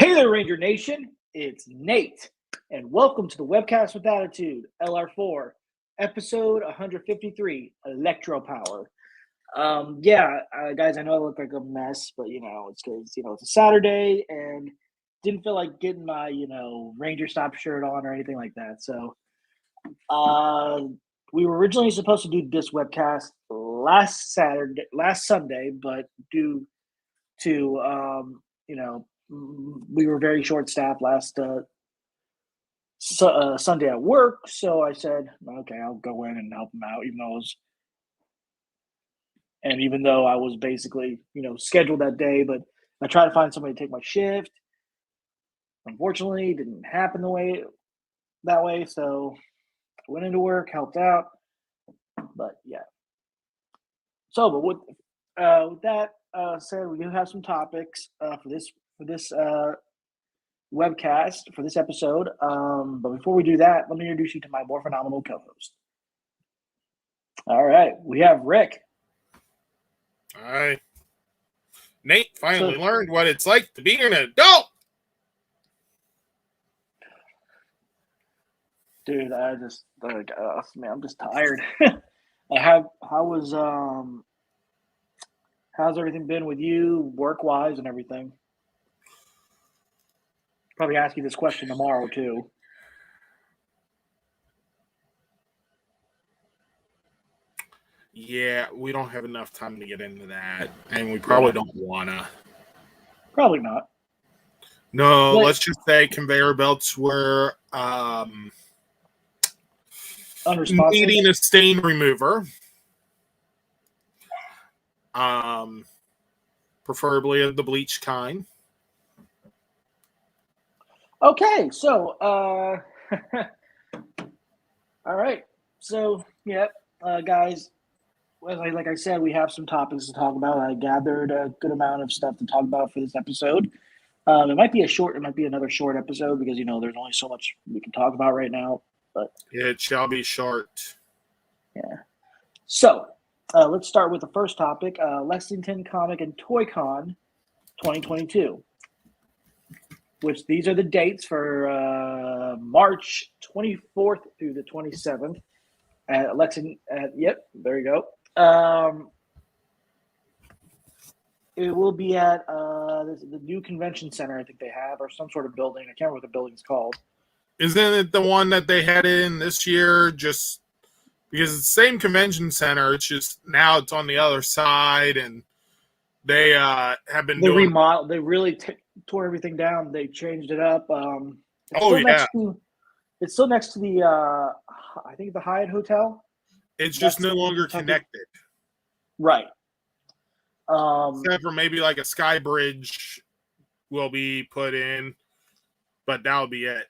Hey there, Ranger Nation. It's Nate, and welcome to the Webcast with Attitude, LR4, episode 153, Electro Power. Guys, I know I look like a mess, but, it's because, it's a Saturday, and didn't feel like getting my, Ranger Stop shirt on or anything like that. So, we were originally supposed to do this webcast last Sunday, but due to, we were very short-staffed last Sunday at work, so I said, okay, I'll go in and help him out, even though I was basically, scheduled that day, but I tried to find somebody to take my shift. Unfortunately, it didn't happen that way, so I went into work, helped out, but yeah. So, but with that said, we do have some topics for this webcast for this episode. But before we do that, let me introduce you to my more phenomenal co-host. All right, we have Rick. All right. Nate finally learned what it's like to be an adult. Dude, I'm just tired. How's everything been with you, work-wise and everything? Probably ask you this question tomorrow too. Yeah, we don't have enough time to get into that, and we probably don't wanna. Probably not. No, let's just say conveyor belts were needing a stain remover. Preferably of the bleach kind. Okay, so all right. So guys, like I said, we have some topics to talk about. I gathered a good amount of stuff to talk about for this episode. It might be another short episode because there's only so much we can talk about right now. But it shall be short. Yeah. So let's start with the first topic: Lexington Comic and Toy Con 2022. Which these are the dates for March 24th through the 27th at Lexington. There you go. It will be at the new convention center, I think they have, or some sort of building. I can't remember what the building's called. Isn't it the one that they had in this year? Just because it's the same convention center, it's just now it's on the other side, and they have been doing remodel. They really tore everything down. They changed it up. It's still next to the I think the Hyatt Hotel. It's just no longer connected. Right. Except for maybe like a sky bridge will be put in, but that'll be it.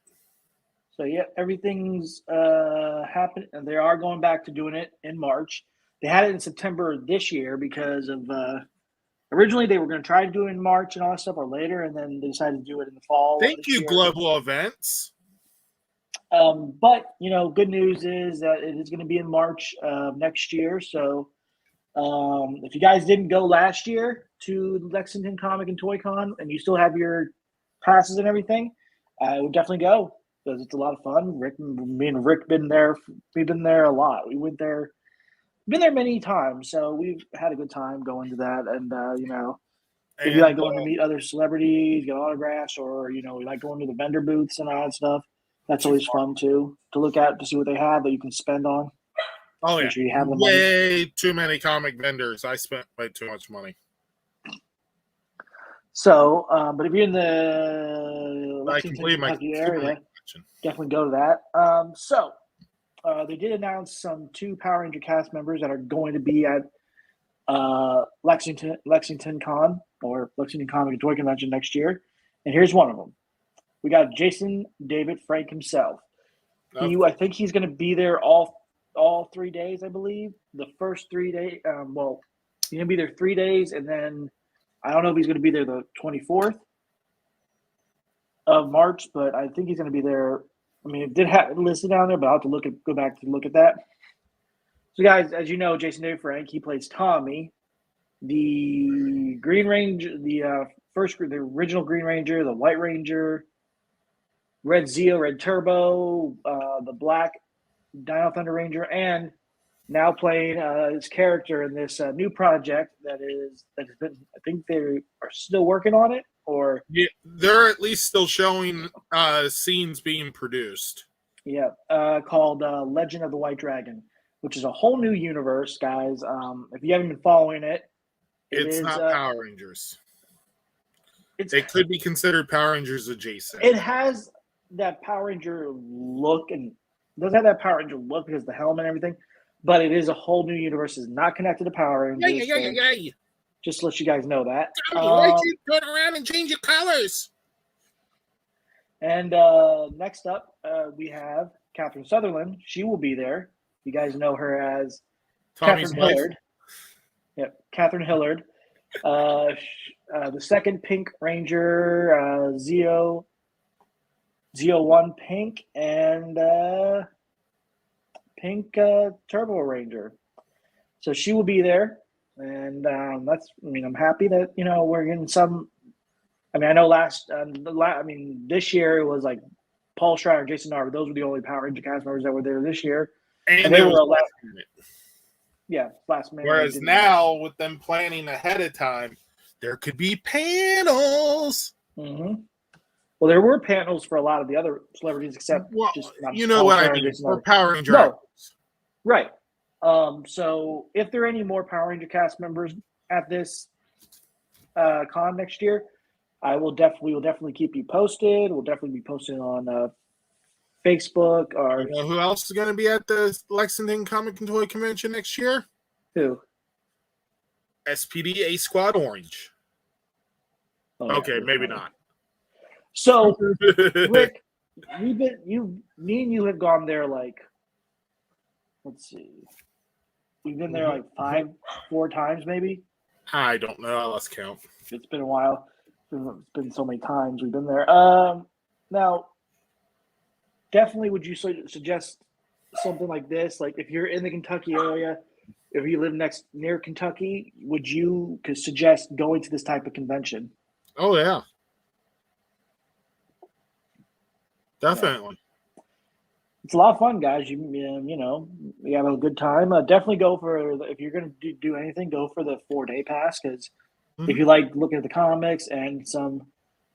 So everything's happened, and they are going back to doing it in March. They had it in September this year because of originally they were going to try to do it in March and all that stuff, or later, and then they decided to do it in the fall. Thank you, global events. But good news is that it is going to be in March of next year. So if you guys didn't go last year to Lexington Comic and Toy Con and you still have your passes and everything, I would definitely go because it's a lot of fun. Me and Rick been there. We've been there a lot. We went there. Been there many times, so we've had a good time going to that. And if you like going to meet other celebrities, get autographs, or we like going to the vendor booths and all that stuff. That's always fun too to look at to see what they have that you can spend on. Oh yeah, sure you have way too many comic vendors. I spent way too much money. So, but if you're in the Lexington, Kentucky area, definitely go to that. They did announce two Power Ranger cast members that are going to be at Lexington Con or Lexington Comic and Toy Convention next year. And here's one of them. We got Jason David Frank himself. I think he's going to be there all 3 days, I believe. The first 3 days. He's going to be there 3 days, and then I don't know if he's going to be there the 24th of March, but I think he's going to be there. I mean, it did have it listed down there, but I'll have to go back to look at that. So, guys, as you know, Jason David Frank, he plays Tommy, the Green Ranger, the the original Green Ranger, the White Ranger, Red Zeo, Red Turbo, the Black Dino Thunder Ranger, and now playing his character in this new project that has been. I think they are still working on it, or Yeah, they're at least still showing scenes being produced. yeah, called Legend of the White Dragon, which is a whole new universe, guys. If you haven't been following it, It's is not Power Rangers. It's It could be considered Power Rangers adjacent. It has that Power Ranger look and does have that Power Ranger look because of the helmet and everything, but it is a whole new universe. It's not connected to Power Rangers. Yeah. Just to let you guys know that. Why don't you turn around and change your colors? And next up, we have Catherine Sutherland. She will be there. You guys know her as Tommy's Catherine Hillard. Yep, Catherine Hillard. The second Pink Ranger, Zeo 1 Pink, and Pink Turbo Ranger. So she will be there, and I'm happy that we're getting some. I mean, I know this year it was like Paul Schreier and Jason Narva. Those were the only Power Ranger cast members that were there this year, and they were last minute. Yeah, last minute. Whereas now, with them planning ahead of time, there could be panels. Mm-hmm. Well, there were panels for a lot of the other celebrities, except just you know what I mean for Power Ranger. No, right. So if there are any more Power Ranger cast members at this con next year, we will definitely keep you posted. We'll definitely be posting on Facebook. Or who else is going to be at the Lexington Comic and Toy Convention next year? Who? SPD A Squad Orange. Oh, okay, maybe not. So, Rick, me and you have gone there like, let's see, we've been there like 4 times maybe. I don't know. I lost count. It's been a while. It's been so many times we've been there. Now, definitely, would you suggest something like this? Like, if you're in the Kentucky area, if you live near Kentucky, would you suggest going to this type of convention? Oh yeah, definitely. Yeah. It's a lot of fun, guys. You have a good time. Definitely go if you're going to do anything, go for the 4-day pass because if you like looking at the comics and some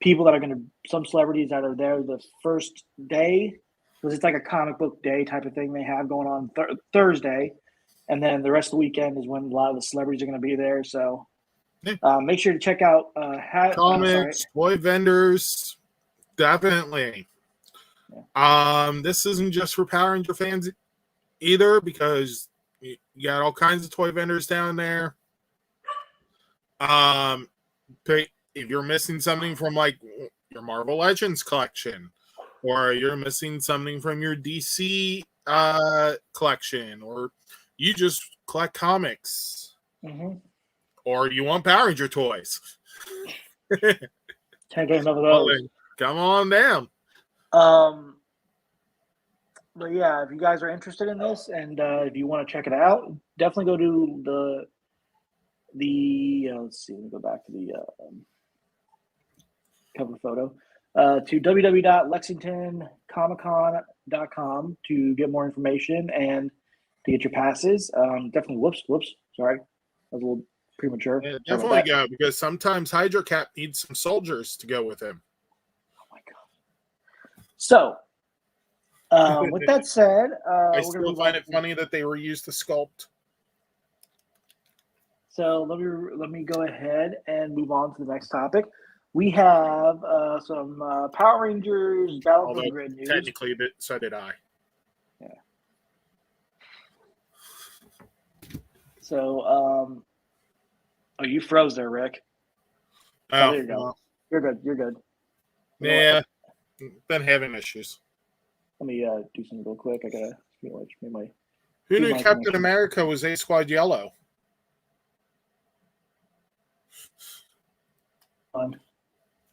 people that are some celebrities that are there the first day, because it's like a comic book day type of thing they have going on Thursday, and then the rest of the weekend is when a lot of the celebrities are going to be there. So make sure to check out comics, toy vendors, definitely. Yeah. This isn't just for Power Ranger fans either, because you got all kinds of toy vendors down there. If you're missing something from like your Marvel Legends collection, or you're missing something from your DC collection, or you just collect comics, or you want Power Ranger toys, can't get enough of those. Come on down. But yeah, if you guys are interested in this and if you want to check it out, definitely go to let's see, let me go back to the cover photo, to www.lexingtoncomiccon.com to get more information and to get your passes. Definitely, whoops, sorry. That was a little premature. Yeah, definitely go, because sometimes Hydra Cap needs some soldiers to go with him. Oh my God. So, with that said, I still find it funny that they were used to sculpt. So let me go ahead and move on to the next topic. We have some Power Rangers Battle for the Grid news. Technically, so did I. Yeah. So, you froze there, Rick. Oh, there you go. Well, You're good. Yeah, been having issues. Let me do something real quick. I gotta my. Who knew Captain America was A Squad Yellow?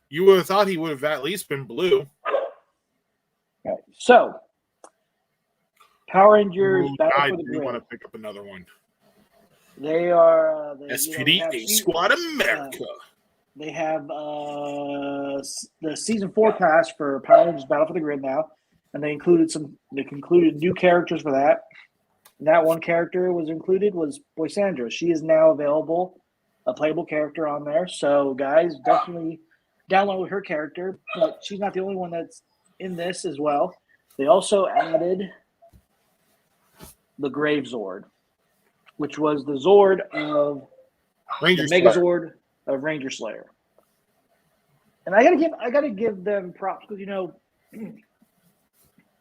You would have thought he would have at least been blue. Right. So, Power Rangers Battle for the Grid. We want to pick up another one. They are SPD A Squad America. They have the season 4 pass for Power Rangers Battle for the Grid now, and they included new characters for that. And that one character was Boysandra. She is now available, a playable character on there. So guys, definitely download her character. But she's not the only one that's in this as well. They also added the Grave Zord, which was the Zord of Ranger the Megazord of Ranger Slayer. And I gotta give them props because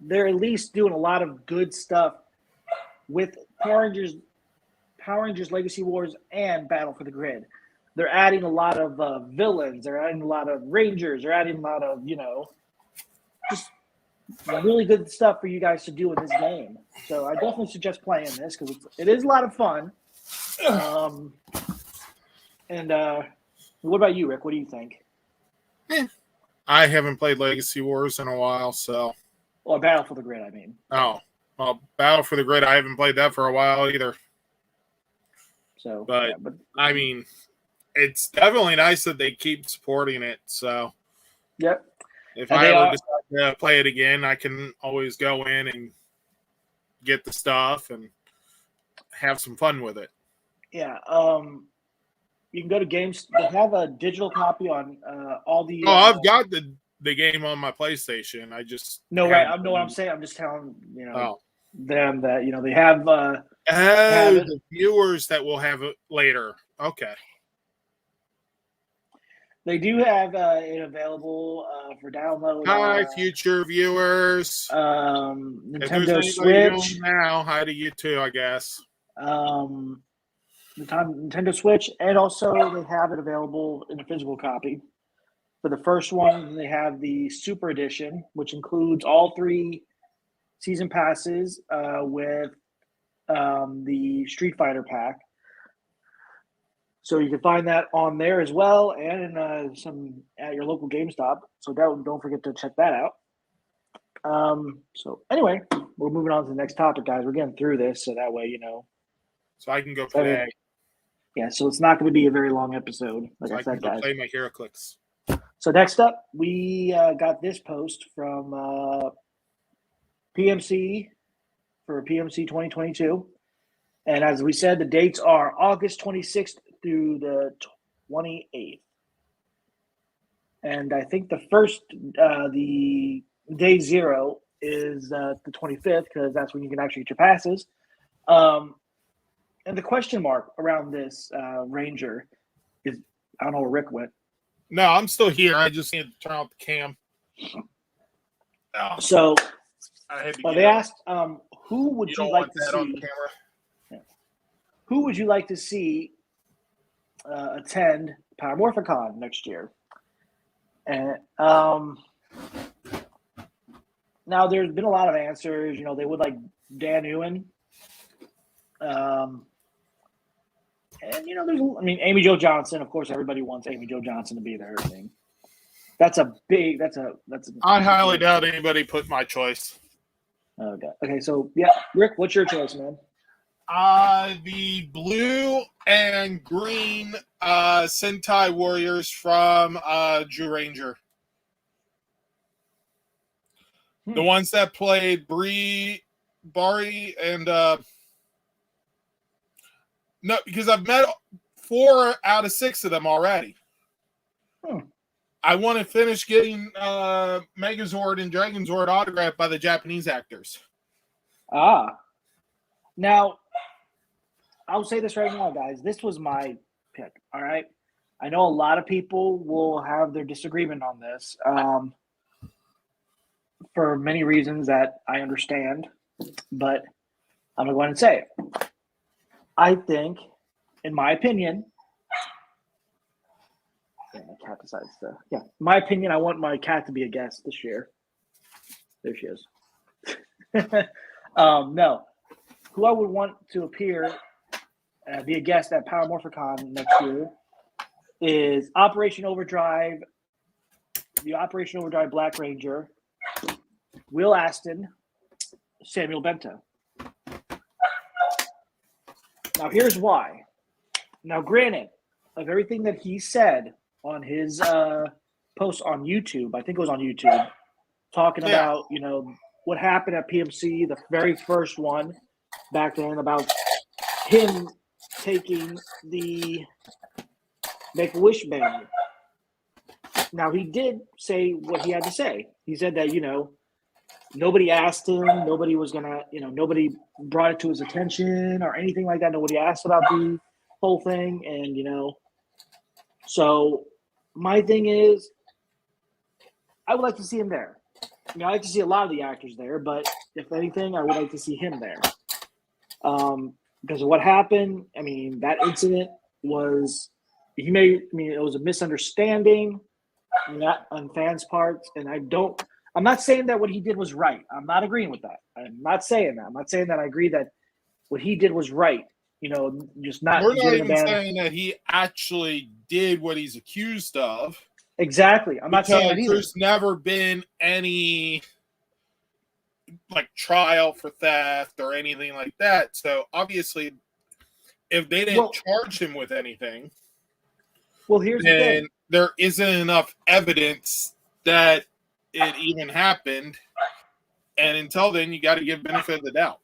they're at least doing a lot of good stuff with Power Rangers Legacy Wars and Battle for the Grid. They're adding a lot of villains. They're adding a lot of Rangers. They're adding a lot of just really good stuff for you guys to do in this game. So I definitely suggest playing this because it is a lot of fun. What about you, Rick? What do you think? I haven't played Legacy Wars in a while, so. Or Battle for the Grid, I mean. Oh, well, Battle for the Grid, I haven't played that for a while either. So, but I mean, it's definitely nice that they keep supporting it. So, yep. If I ever decide to play it again, I can always go in and get the stuff and have some fun with it. Yeah. You can go to games. They have a digital copy on all the. I've got the game on my PlayStation. I just right. I know what I'm saying. I'm just telling them that they have. The viewers that will have it later. Okay. They do have it available for download. Hi, future viewers. Nintendo Switch now. Hi to you too, I guess. The Nintendo Switch, and also they have it available in a physical copy. For the first one, they have the Super Edition, which includes all 3 season passes with the Street Fighter pack. So you can find that on there as well, and in some at your local GameStop. So don't forget to check that out. So anyway, we're moving on to the next topic, guys. We're getting through this, so that way So I can go play. Yeah, so it's not going to be a very long episode. Like I said, guys. Play my HeroClix. So next up, we got this post from PMC for PMC 2022. And as we said, the dates are August 26th through the 28th. And I think the first, the day 0 is the 25th because that's when you can actually get your passes. And the question mark around this Ranger is, I don't know where Rick went. No, I'm still here. I just need to turn off the cam. Oh. So they asked, who would you like to see? On camera? Yeah. Who would you like to see attend Paramorphicon next year? And now there's been a lot of answers. They would like Dan Ewan. And Amy Jo Johnson. Of course, everybody wants Amy Jo Johnson to be there. I highly doubt anybody put my choice. Okay. So yeah, Rick, what's your choice, man? The blue and green Sentai Warriors from Jew Ranger. The ones that played Bari, and no, because I've met 4 out of 6 of them already. I want to finish getting Megazord and Dragonzord autographed by the Japanese actors. Now, I'll say this right now, guys. This was my pick, all right? I know a lot of people will have their disagreement on this for many reasons that I understand, but I'm going to go ahead and say it. I think, in my opinion, my cat decides to. Yeah, in my opinion, I want my cat to be a guest this year. There she is. No, who I would want to appear, be a guest at Paramorphicon next year is Operation Overdrive, the Operation Overdrive Black Ranger, Will Aston, Samuel Bento. Now, here's why. Now, granted, of everything that he said, on his post on YouTube. I think it was on YouTube, talking about what happened at PMC, the very first one back then, about him taking the Make-A-Wish banner. Now, he did say what he had to say. He said that, nobody asked him, nobody was going to, nobody brought it to his attention or anything like that. Nobody asked about the whole thing. And, so my thing is, I would like to see him there. I like to see a lot of the actors there, but if anything, I would like to see him there. Because of what happened, that incident was, it was a misunderstanding on fans' parts, and I'm not saying that what he did was right. I'm not agreeing with that. I'm not saying that. I'm not saying that I agree that what he did was right. Just not. We're not even saying that he actually did what he's accused of. Exactly. I'm not saying that either. There's never been any trial for theft or anything like that. So obviously, if they didn't charge him with anything, here's the thing. There isn't enough evidence that it even happened. And until then, you got to give benefit of the doubt.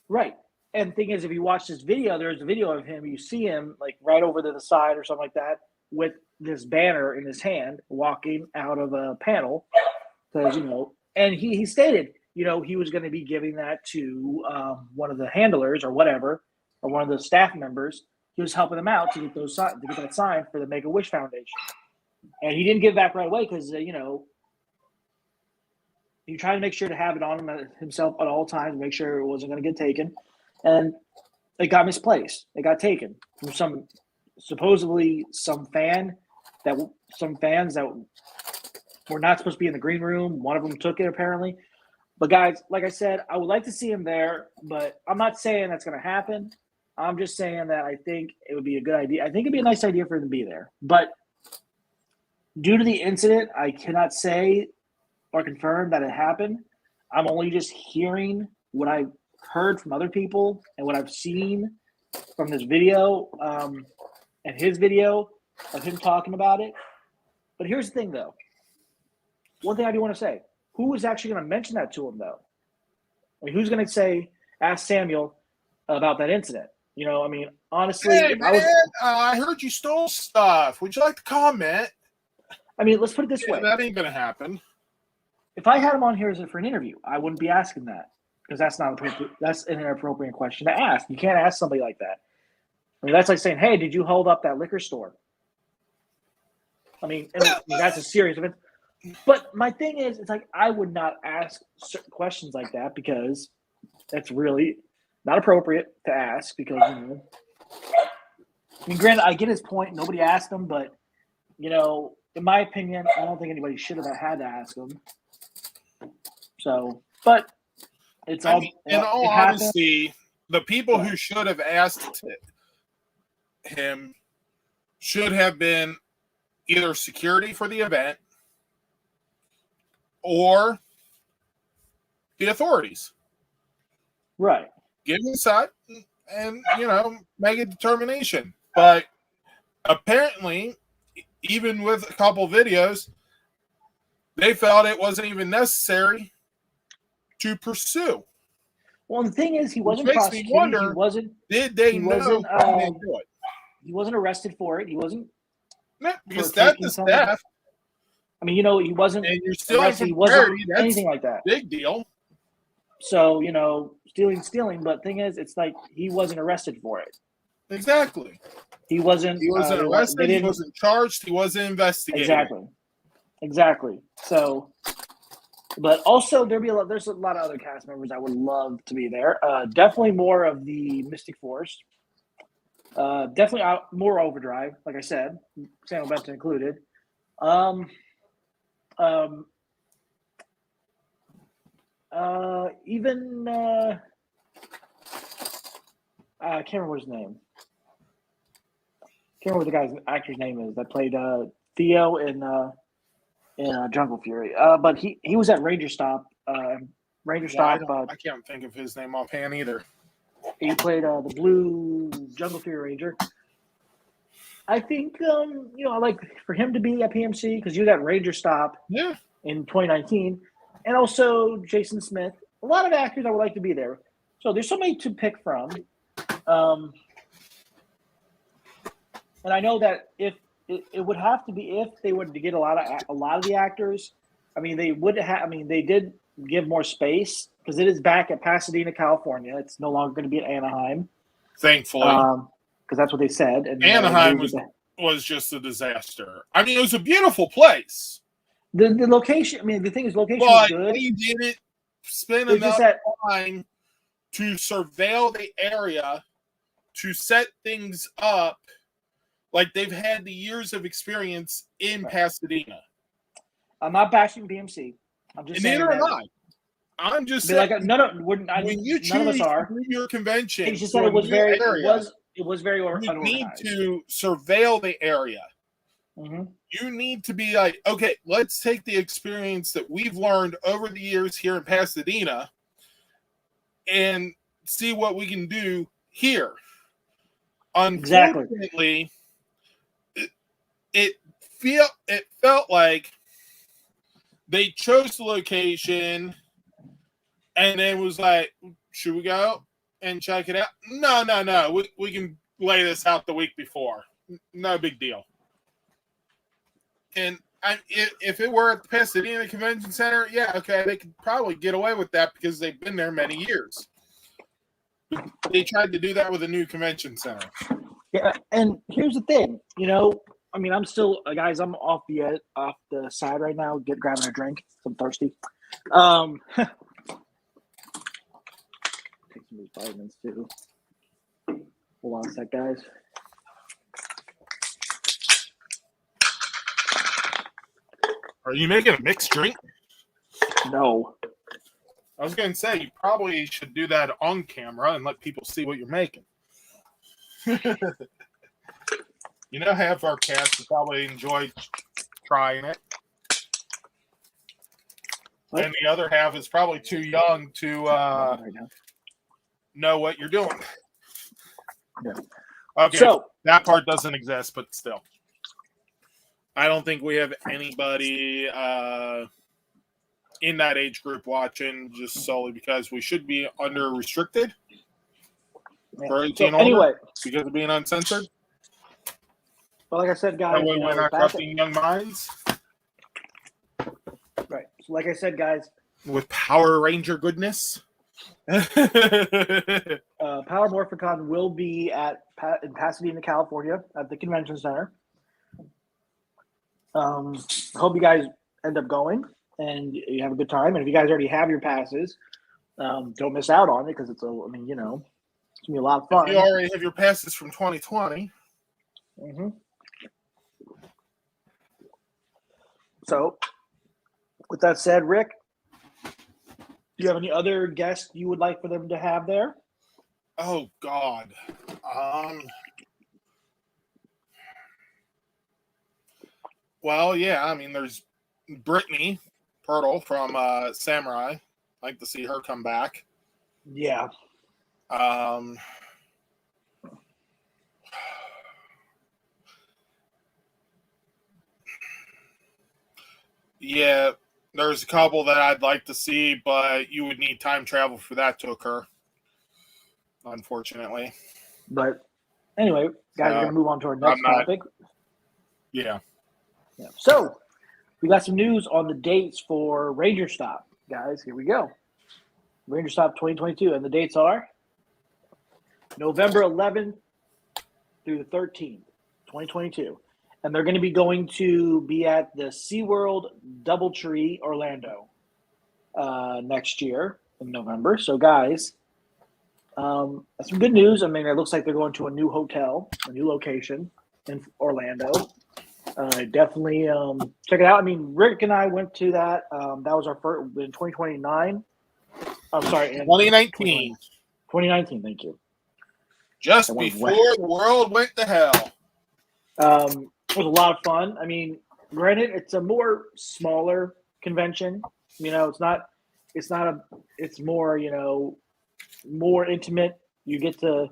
Right. And the thing is, if you watch this video, there's a video of him. You see him right over to the side or something like that with this banner in his hand, walking out of a panel. Because and he stated, he was going to be giving that to one of the handlers or whatever, or one of the staff members. He was helping them out to get that sign for the Make-A-Wish Foundation, and he didn't give it back right away because he tried to make sure to have it on him himself at all times, make sure it wasn't going to get taken, and it got misplaced. It got taken from supposedly some fans that were not supposed to be in the green room. One of them took it apparently. But guys, like I said, I would like to see him there, but I'm not saying that's going to happen. I'm just saying that I think it would be a good idea. I think it'd be a nice idea for him to be there. But due to the incident, I cannot say or confirm that it happened. I'm only just hearing what I've heard from other people and what I've seen from this video and his video of him talking about it. But here's the thing, though. One thing I do want to say. Who is actually going to mention that to him, though? Who's going to ask Samuel about that incident? Honestly, hey, I heard you stole stuff. Would you like to comment? Let's put it this way. That ain't going to happen. If I had him on here for an interview, I wouldn't be asking that because that's not appropriate. That's an inappropriate question to ask. You can't ask somebody like that. That's like saying, "Hey, did you hold up that liquor store?" That's a serious event. But my thing is, it's like I would not ask certain questions like that because that's really not appropriate to ask because, granted, I get his point. Nobody asked him, but, in my opinion, I don't think anybody should have had to ask him. So, but it's all. In all honesty, the people who should have asked him should have been either security for the event or the authorities. Right. Give him a shot and, make a determination. But apparently, even with a couple videos, they felt it wasn't even necessary to pursue. Well, the thing is, he wasn't prosecuted. Wonder, did they know he didn't do it? He wasn't arrested for it. He wasn't. No, because that's the staff. He wasn't. And you're still arrested. He wasn't anything like that. Big deal. So, stealing. But thing is, it's like he wasn't arrested for it. Exactly. He wasn't arrested. He wasn't charged. He wasn't investigated. Exactly. So, but also there's a lot of other cast members I would love to be there. Definitely more of the Mystic Force. Definitely more Overdrive, like I said, Samuel Benson included. Even I can't remember his name. Can't remember what the actor's name is that played Theo in Jungle Fury. But he was at Ranger Stop. I can't think of his name offhand either. He played the blue Jungle Fury Ranger. I think I like for him to be at PMC because you got Ranger Stop Yeah. in 2019, and also Jason Smith. A lot of actors I would like to be there. So there's so many to pick from. And I know that if it would have to be if they were to get a lot of the actors. I mean, they would have. I mean, they did give more space because it is back at Pasadena, California. It's no longer going to be at Anaheim, Thankfully, because that's what they said. And Anaheim was just a disaster. I mean, it was a beautiful place. The location. I mean, the thing is, location but is good. They didn't spend enough time to surveil the area, to set things up. Like they've had the years of experience in Pasadena. I'm not bashing PMC. I'm just saying. Neither am I. I'm just saying. Like, when you choose none of us are. Your convention, you just said it was very area, it was very you unorganized. need to surveil the area. Mm-hmm. You need to be like, okay, let's take the experience that we've learned over the years here in Pasadena and see what we can do here. Unfortunately, it felt like they chose the location and then was like, should we go and check it out? No. We can lay this out the week before. No big deal. And if it were at the Pasadena Convention Center, yeah, okay, they could probably get away with that because they've been there many years. They tried to do that with a new convention center. Yeah, and here's the thing, I mean, I'm still, guys. I'm off the side right now, grabbing a drink. I'm thirsty. Take some of these vitamins too. Hold on a sec, guys. Are you making a mixed drink? No. I was going to say, you probably should do that on camera and let people see what you're making. Half our cast would probably enjoy trying it. What? And the other half is probably too young to know what you're doing. Yeah. Okay, so that part doesn't exist, but still. I don't think we have anybody in that age group watching just solely because we should be under restricted for 18 older because of being uncensored. Well, like I said, guys, that way we're not corrupting young minds. Right. So, like I said, guys, with Power Ranger goodness. Power Morphicon will be in Pasadena, California, at the convention center. I hope you guys end up going and you have a good time. And if you guys already have your passes, don't miss out on it because it's gonna be a lot of fun. If you already have your passes from 2020. Mm-hmm. So, with that said, Rick, do you have any other guests you would like for them to have there? Oh God. Well, yeah, I mean, there's Brittany Pirtle from Samurai. I'd like to see her come back. Yeah. Yeah, there's a couple that I'd like to see, but you would need time travel for that to occur, unfortunately. But anyway, guys, we're going to move on to our next topic. Yeah. So, we got some news on the dates for Ranger Stop, guys. Here we go. Ranger Stop 2022, and the dates are November 11th through the 13th, 2022. And they're going to be at the SeaWorld Doubletree Orlando next year in November. So, guys, that's some good news. I mean, it looks like they're going to a new hotel, a new location in Orlando. Definitely check it out. I mean, Rick and I went to that. That was our first in 2029. I'm sorry, in 2019. 2019, thank you. Just before the world went to hell. It was a lot of fun. I mean, granted, it's a more smaller convention. It's more, more intimate. You get to,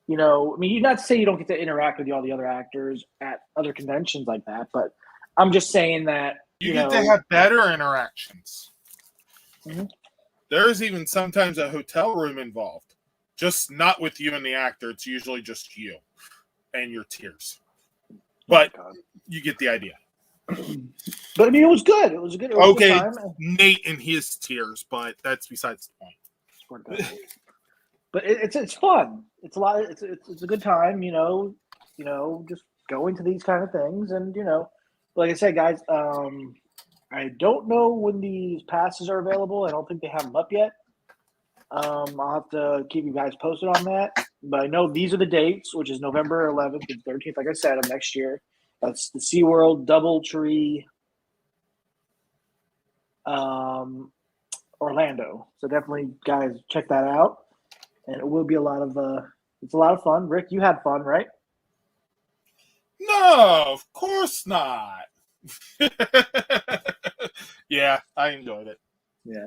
you know, I mean, you're not to say you don't get to interact with all the other actors at other conventions like that, but I'm just saying that you get to have better interactions. Mm-hmm. There's even sometimes a hotel room involved, just not with you and the actor. It's usually just you and your tears, but you get the idea. But I mean, it was good. It was a good. It was okay, a good time. Nate and his tears, but that's besides the point. But it's fun. It's a lot. It's a good time. You know, just going to these kind of things, and you know, like I said, guys. I don't know when these passes are available. I don't think they have them up yet. I'll have to keep you guys posted on that. But I know these are the dates, which is November 11th and 13th, like I said, of next year. That's the SeaWorld Doubletree Orlando. So definitely, guys, check that out. And it will be it's a lot of fun. Rick, you had fun, right? No, of course not. Yeah, I enjoyed it. Yeah.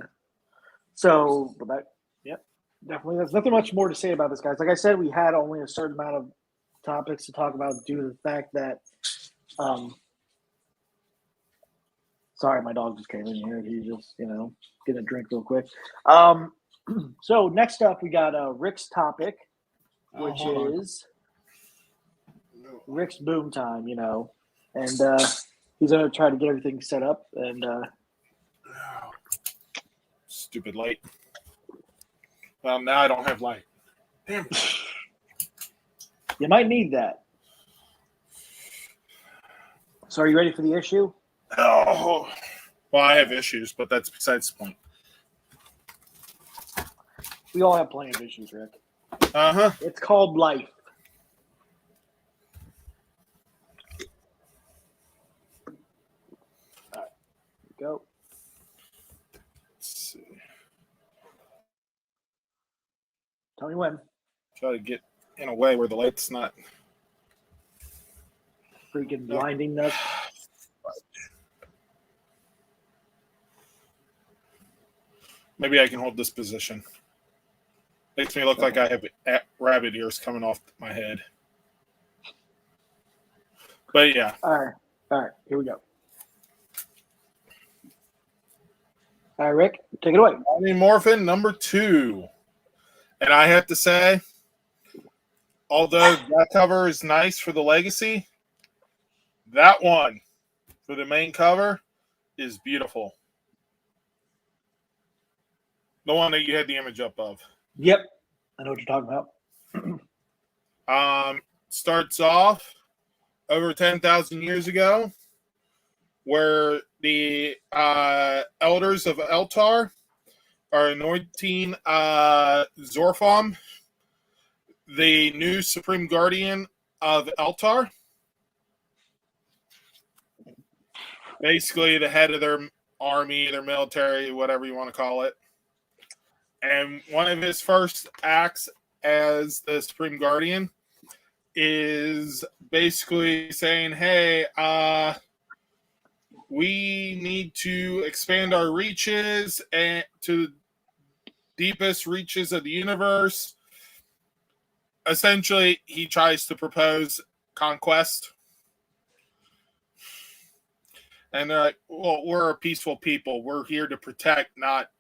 So, definitely. There's nothing much more to say about this, guys. Like I said, we had only a certain amount of topics to talk about due to the fact that, sorry, my dog just came in here. He just, get a drink real quick. So next up, we got Rick's topic, which is Rick's boom time, and he's going to try to get everything set up and. Stupid light. Now I don't have light. Damn it. You might need that. So are you ready for the issue? Oh, well, I have issues, but that's besides the point. We all have plenty of issues, Rick. Uh-huh. It's called life. All right, go. Let's see. Tell me when. Try to get in a way where the light's not freaking blinding us. Maybe I can hold this position. Makes me look like I have rabbit ears coming off my head. But yeah. All right. Here we go. All right, Rick, take it away. Mighty Morphin number 2. And I have to say, although that cover is nice for the Legacy, that one for the main cover is beautiful. The one that you had the image up of. Yep. I know what you're talking about. Starts off over 10,000 years ago, where the elders of Eltar are anointing Zorfam, the new Supreme Guardian of Eltar. Basically the head of their army, their military, whatever you want to call it. And one of his first acts as the Supreme Guardian is basically saying, hey, we need to expand our reaches and to the deepest reaches of the universe. Essentially, he tries to propose conquest. And they're like, well, we're a peaceful people. We're here to protect, not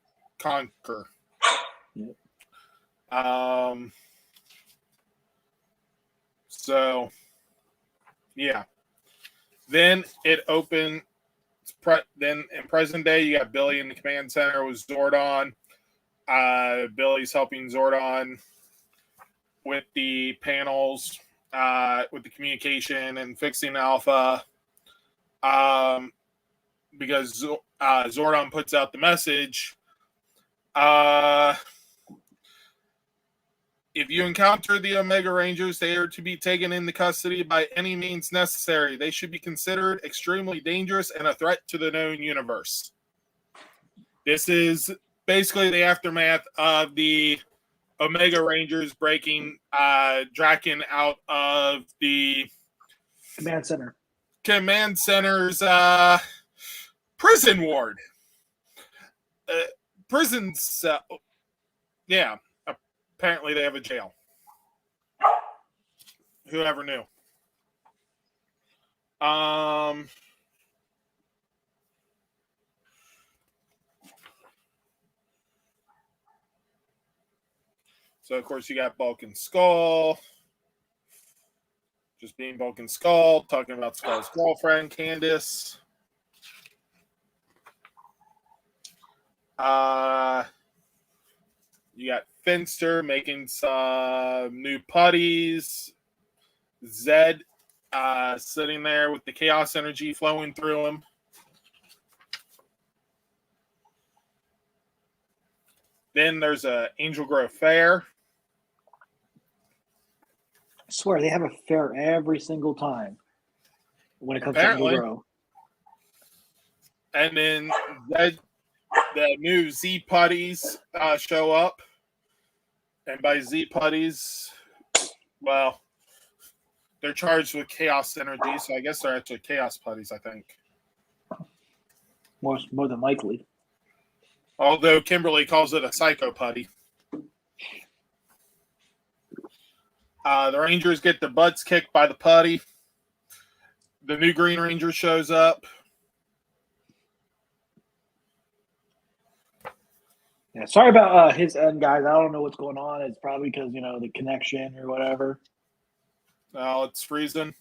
conquer. So, yeah. Then it opened. Then in present day, you got Billy in the command center with Zordon. Billy's helping Zordon with the panels, with the communication and fixing Alpha. Because Zordon puts out the message. If you encounter the Omega Rangers, they are to be taken into custody by any means necessary. They should be considered extremely dangerous and a threat to the known universe. This is basically the aftermath of the Omega Rangers breaking Draken out of the Command Center's prison ward. Prison cell. Yeah. Apparently they have a jail. Whoever knew. So, of course, you got Bulk and Skull. Just being Bulk and Skull, talking about Skull's girlfriend, Candace. You got Finster making some new putties. Zed sitting there with the chaos energy flowing through him. Then there's a Angel Grove Fair. I swear they have a fair every single time when it comes Apparently. to Angel Grove. And then the new Z putties show up. And by Z putties, well, they're charged with chaos energy, so I guess they're actually chaos putties, I think. More than likely. Although Kimberly calls it a psycho putty. The Rangers get their butts kicked by the putty. The new Green Ranger shows up. Yeah, sorry about his end, guys. I don't know what's going on. It's probably because, the connection or whatever. Oh, it's freezing.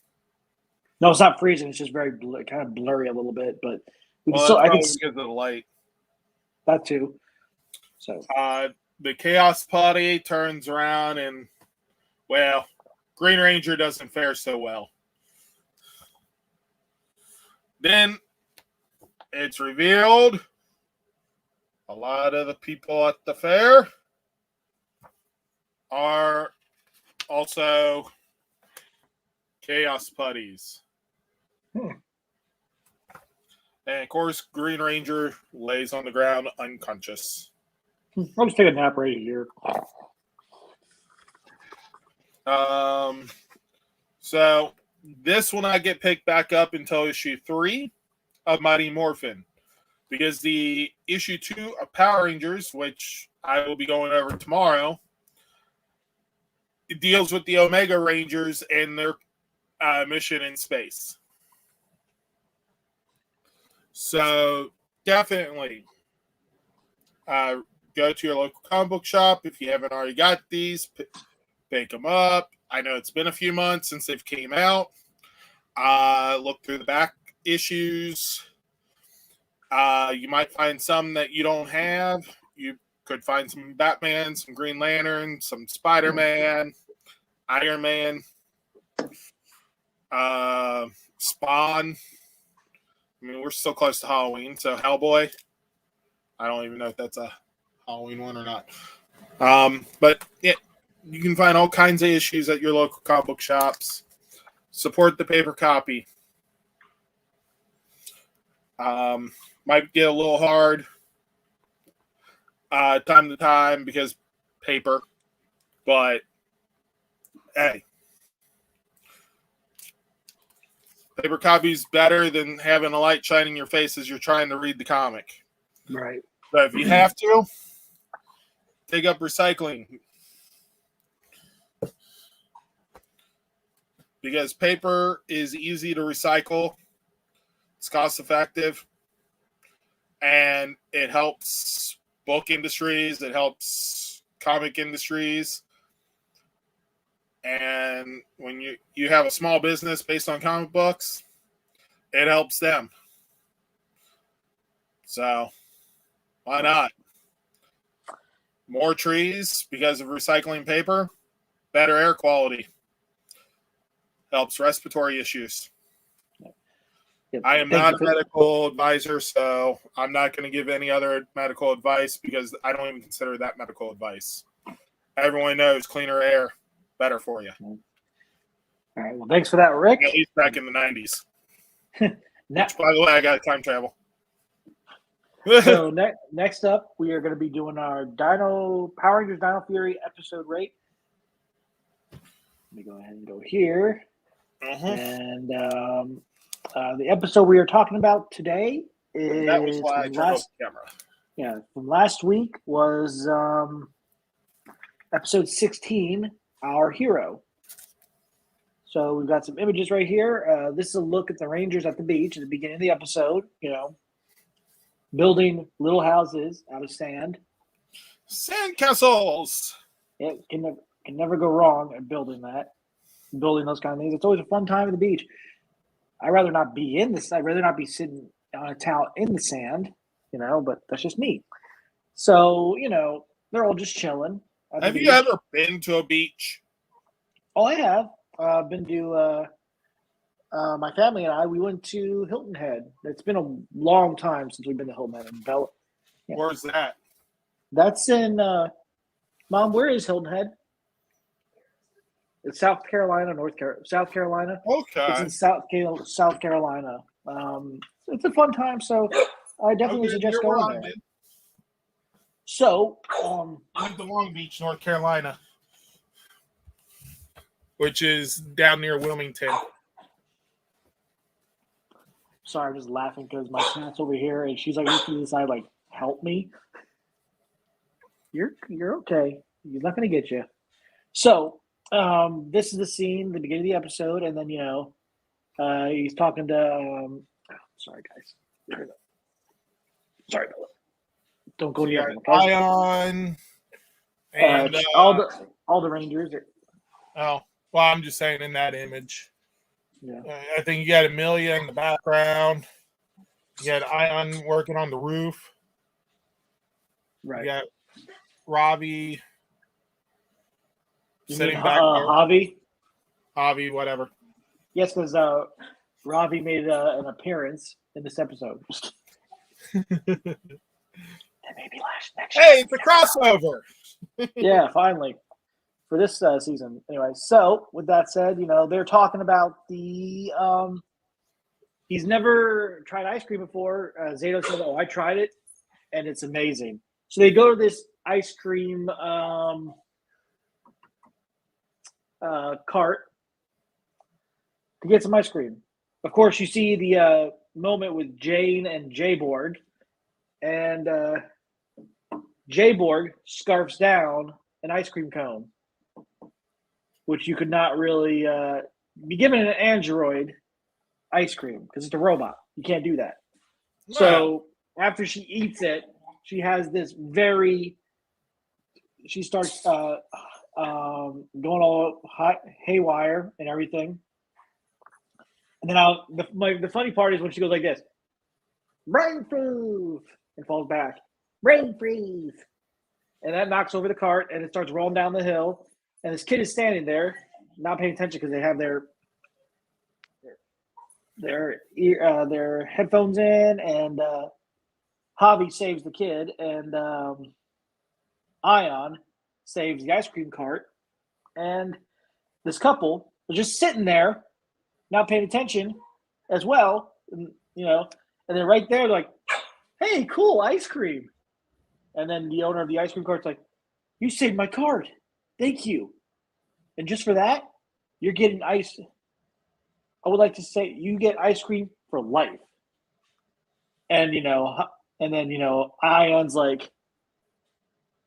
No, it's not freezing. It's just very kind of blurry a little bit, but I can because of the light. That too. So the Chaos Putty turns around and, well, Green Ranger doesn't fare so well. Then it's revealed a lot of the people at the fair are also Chaos Putties. And of course, Green Ranger lays on the ground unconscious. I'll just take a nap right here. So this will not get picked back up until issue 3 of Mighty Morphin, because the issue 2 of Power Rangers, which I will be going over tomorrow, it deals with the Omega Rangers and their mission in space. So definitely go to your local comic book shop if you haven't already got these. Pick them up. I know it's been a few months since they've came out. Look through the back issues. You might find some that you don't have. You could find some Batman, some Green Lantern, some Spider-Man, Iron Man, Spawn. I mean, we're so close to Halloween, so Hellboy. I don't even know if that's a Halloween one or not. But yeah, you can find all kinds of issues at your local comic book shops. Support the paper copy. Might get a little hard time to time because paper, but hey, paper copy's better than having a light shining in your face as you're trying to read the comic. Right. But if you have to, take up recycling. Because paper is easy to recycle. It's cost effective. And it helps book industries. It helps comic industries. And when you have a small business based on comic books, it helps them. So, why not? More trees because of recycling paper, better air quality. Helps respiratory issues. Yep. I am not a medical advisor, so I'm not going to give any other medical advice because I don't even consider that medical advice. Everyone knows cleaner air, better for you. All right. Well, thanks for that, Rick. At least back in the 90s. Which, by the way, I got time travel. So next up, we are going to be doing our Power Rangers Dino Fury episode rate. Let me go ahead and go here. And the episode we are talking about today is that was why I turned off the camera. Yeah, from last week was episode 16, Our Hero. So we've got some images right here. This is a look at the Rangers at the beach at the beginning of the episode. Building little houses out of sand. Sandcastles. It can never go wrong at building those kind of things. It's always a fun time at the beach. I'd rather not be in this. I'd rather not be sitting on a towel in the sand, but that's just me. So, they're all just chilling. Have you ever been to a beach? Oh, I have. I've been to my family and we went to Hilton Head. It's been a long time since we've been to Hilton Head in Bella. Yeah. Where's that? That's in Mom, where is Hilton Head? It's South Carolina. Okay. It's in South Carolina. It's a fun time, so I definitely suggest going there. So, I went to Long Beach, North Carolina, which is down near Wilmington. Sorry, I'm just laughing because my cat's over here, and she's like looking to the side, like, "Help me." You're okay. He's not going to get you. So, this is the scene, the beginning of the episode, and then he's talking to. Sorry, guys. Sorry, Bella. Don't go near him. Okay? Ion and all the Rangers. Oh, well, I'm just saying in that image. Yeah. I think you got Amelia in the background. You got Ion working on the roof. Right. You got Ravi sitting back there. Javi, whatever. Yes, because Ravi made an appearance in this episode. That may be next year. Hey, it's a crossover. Yeah, finally. For this season. Anyway, so with that said, they're talking about the he's never tried ice cream before. Zato says, "Oh, I tried it, and it's amazing." So they go to this ice cream cart to get some ice cream. Of course, you see the moment with Jane and Jayborg, and Jayborg scarfs down an ice cream cone, which you could not really be given an android ice cream because it's a robot. You can't do that. Wow. So after she eats it, she has this she starts going all haywire and everything. And then the funny part is when she goes like this, rain-proof, and falls back, rain-proof. And that knocks over the cart and it starts rolling down the hill. And this kid is standing there, not paying attention because they have their headphones in, and Javi saves the kid, and Ion saves the ice cream cart, and this couple is just sitting there, not paying attention as well, and then right there, like, "Hey, cool ice cream," and then the owner of the ice cream cart's like, "You saved my cart. Thank you. And just for that, you're getting ice. I would like to say you get ice cream for life." And, then Ion's like,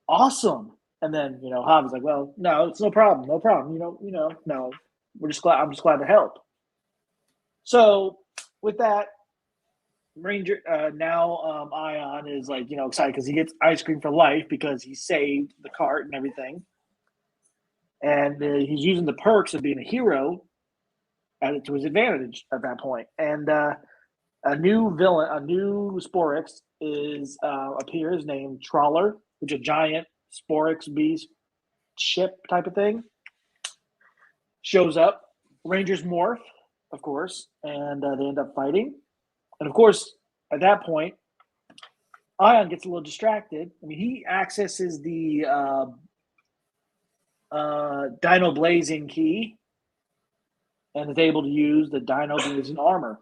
"Awesome." And then, Javi's like, "Well, no, it's no problem. No problem. No, I'm just glad to help." So with that, Ranger, now Ion is like, excited because he gets ice cream for life because he saved the cart and everything. And he's using the perks of being a hero to his advantage at that point. And a new villain, a new Sporix appears named Trawler, which is a giant Sporix beast ship type of thing. Shows up. Rangers morph, of course, and they end up fighting. And of course, at that point, Ion gets a little distracted. I mean, he accesses the Dino Blazing key and is able to use the Dino Blazing armor,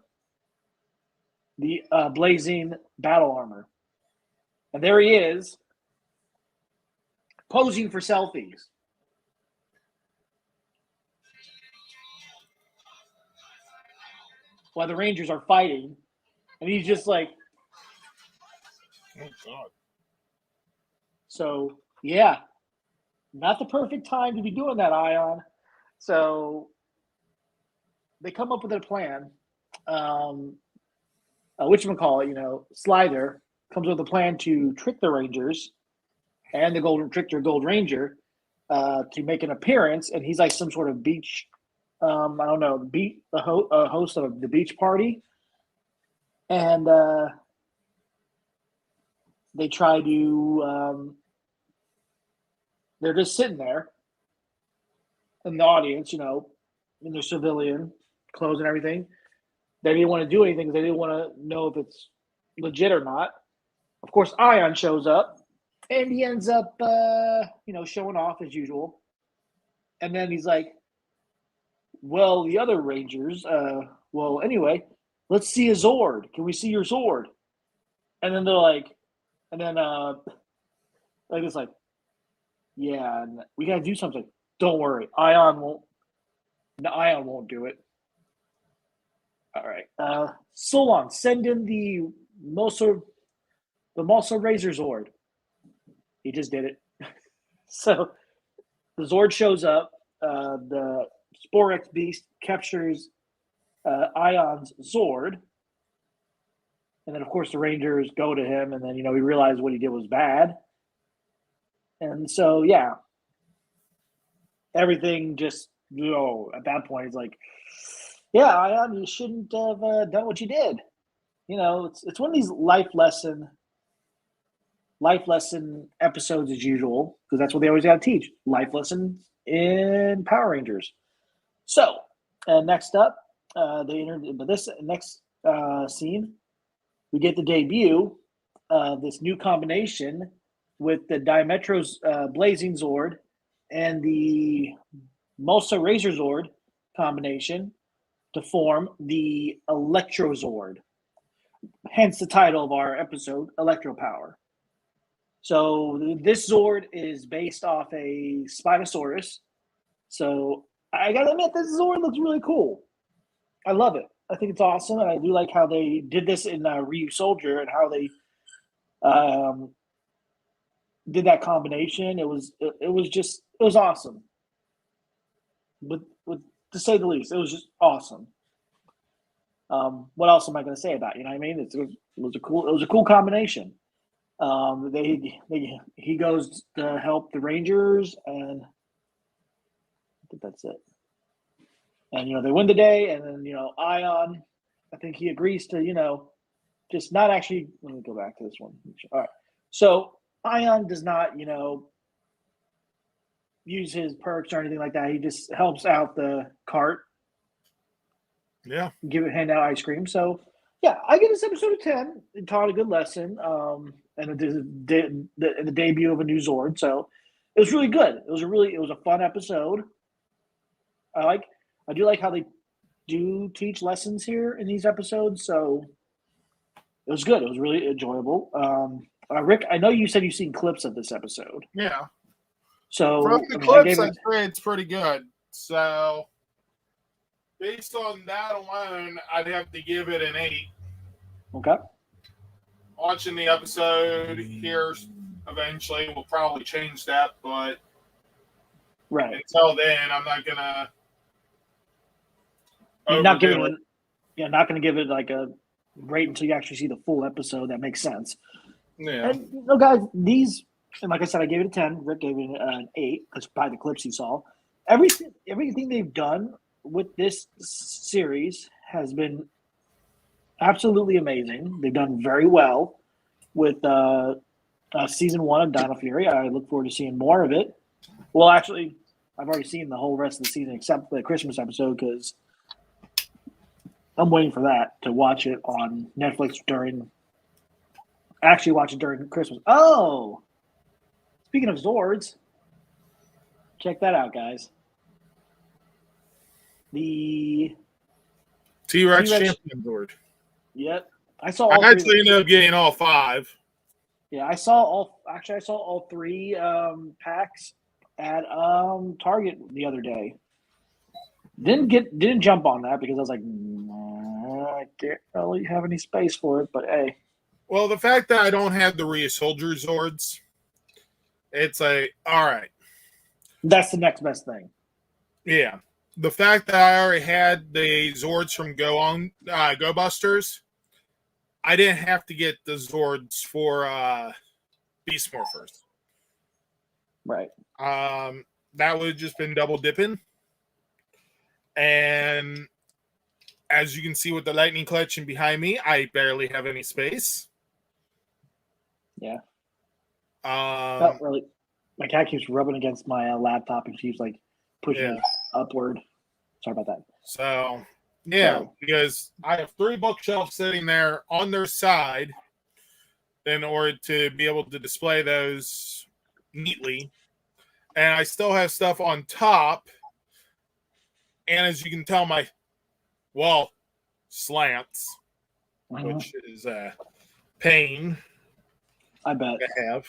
the Blazing battle armor. And there he is, posing for selfies. While the Rangers are fighting, and he's just like, "Oh, God." So, yeah, not the perfect time to be doing that, Ion. So, they come up with a plan. Whatchamacallit, Slider comes with a plan to trick the Rangers and the Gold Ranger to make an appearance, and he's like some sort of beach. I don't know, host of the beach party, and they try to. They're just sitting there in the audience, in their civilian clothes and everything. They didn't want to do anything because they didn't want to know if it's legit or not. Of course, Ion shows up, and he ends up, showing off as usual. And then he's like, well, the other Rangers, anyway, let's see a Zord. Can we see your Zord? And then they're like, it's like, yeah, we got to do something. Don't worry. Ion won't do it. All right. Solon, send in the Mosa Razor Zord. He just did it. So the Zord shows up. The Sporex Beast captures Ion's Zord. And then, of course, the Rangers go to him. And then, we realize what he did was bad. And so, yeah. Everything just, at that point, it's like, yeah, Ion, you shouldn't have done what you did. It's one of these life lesson episodes as usual, because that's what they always got to teach. Life lessons in Power Rangers. So, next up, this next scene, we get the debut of this new combination with the Dimetro's Blazing Zord and the Mosa Razor Zord combination to form the Electro Zord. Hence the title of our episode, Electro Power. So this Zord is based off a Spinosaurus. So I gotta admit, this Zord looks really cool. I love it. I think it's awesome, and I do like how they did this in Ryu Soldier and how they did that combination. It was awesome. With to say the least, it was just awesome. What else am I going to say about it? You know what I mean? It was a cool combination. He goes to help the Rangers, and I think that's it. And they win the day, and then Ion, I think he agrees to just not actually. Let me go back to this one. All right, so Ion does not use his perks or anything like that. He just helps out the cart. Yeah. Hand out ice cream. So, yeah, I give this episode a 10. It taught a good lesson. And the debut of a new Zord. So, it was really good. It was a fun episode. I do like how they do teach lessons here in these episodes. So, it was good. It was really enjoyable. Rick, I know you said you've seen clips of this episode. Yeah. So from the clips, I'd say it's pretty good. So based on that alone, I'd have to give it an 8. Okay. Watching the episode here eventually will probably change that, but until then, I'm not gonna. You're not gonna give it like a rate until you actually see the full episode. That makes sense. Yeah. And guys, these. And like I said, I gave it a 10. Rick gave it an 8 because by the clips he saw. Everything they've done with this series has been absolutely amazing. They've done very well with season 1 of Dino Fury. I look forward to seeing more of it. Well, actually, I've already seen the whole rest of the season except the Christmas episode because I'm waiting for that to watch it on Netflix during Christmas. Oh! Speaking of Zords, check that out, guys. The T-Rex Champion Zord. Yep. I actually ended up getting all 5. Yeah, I saw all 3 packs at Target the other day. Didn't jump on that because I was like, I can't really have any space for it, but hey. Well, the fact that I don't have the Ryu Soldier Zords, it's like, all right. That's the next best thing. Yeah. the fact that I already had the Zords from Go Busters, I didn't have to get the Zords for Beast Morphers. Right. That would have just been double dipping. And as you can see with the Lightning Collection behind me, I barely have any space. Yeah. Felt Um, really. My cat keeps rubbing against my laptop and keeps like pushing it upward. Sorry about that. So, yeah, because I have 3 bookshelves sitting there on their side in order to be able to display those neatly. And I still have stuff on top. And as you can tell, my wall slants, which is a pain. I bet. To have.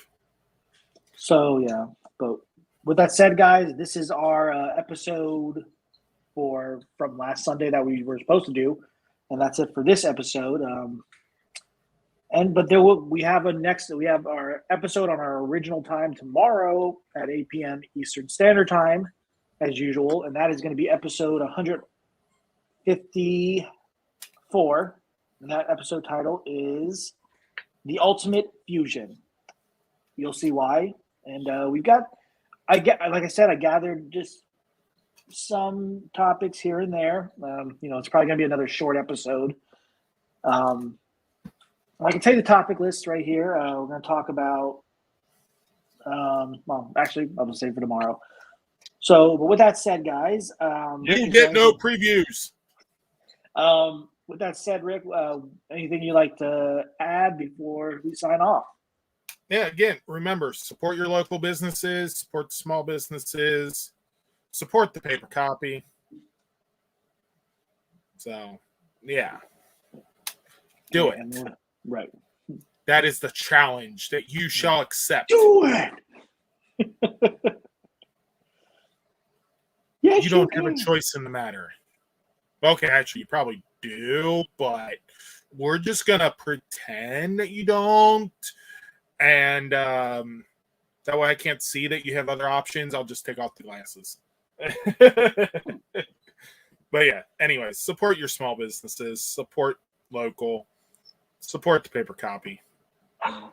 So, yeah. But with that said, guys, this is our episode from last Sunday that we were supposed to do. And that's it for this episode. We have our episode on our original time tomorrow at 8 p.m. Eastern Standard Time, as usual, and that is going to be episode 154. And that episode title is The Ultimate Fusion. You'll see why. And I gathered just some topics here and there. It's probably going to be another short episode. I can tell you the topic list right here. We're going to talk about, actually, I'll just save for tomorrow. So, but with that said, guys, you get no previews. With that said, Rick, anything you'd like to add before we sign off? Yeah, again, remember, support your local businesses, support the small businesses, support the paper copy. So, yeah. Do it. Right. That is the challenge that you shall accept. Do it. Yes, you don't have a choice in the matter. Okay, actually, you probably do, but we're just going to pretend that you don't. And that way I can't see that you have other options. I'll just take off the glasses. But yeah, anyways, support your small businesses, support local, support the paper copy. All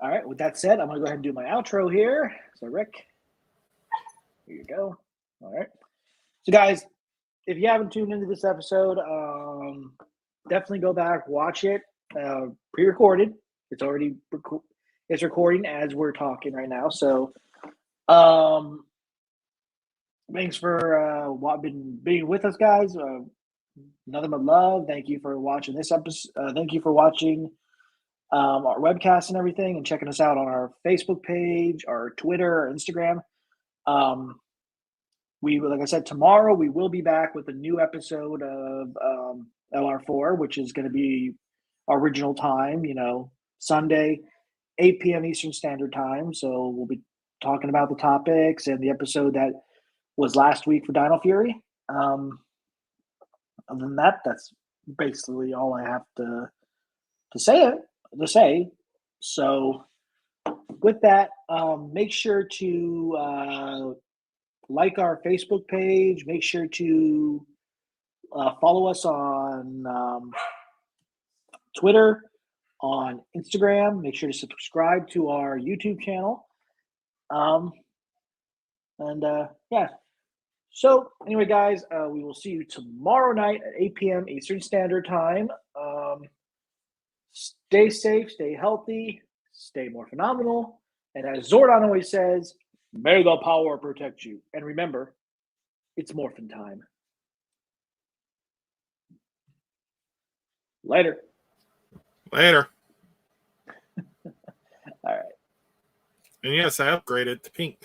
right, with that said, I'm going to go ahead and do my outro here. So, Rick, here you go. All right. So, guys, if you haven't tuned into this episode, definitely go back, watch it. Pre-recorded. It's already it's recording as we're talking right now. So, thanks for being with us, guys. Nothing but love. Thank you for watching this episode. Thank you for watching our webcast and everything, and checking us out on our Facebook page, our Twitter, our Instagram. Like I said, tomorrow we will be back with a new episode of LR4, which is going to be our original time. Sunday, 8 p.m. Eastern Standard Time. So we'll be talking about the topics and the episode that was last week for Dino Fury. Other than that, that's basically all I have to say. So with that, make sure to like our Facebook page. Make sure to follow us on Twitter, on Instagram. Make sure to subscribe to our YouTube channel. Yeah. So anyway, guys, we will see you tomorrow night at 8 p.m. Eastern Standard Time. Stay safe, stay healthy, stay more phenomenal. And as Zordon always says, may the power protect you. And remember, it's morphin' time. Later. All right. And yes, I upgraded to pink.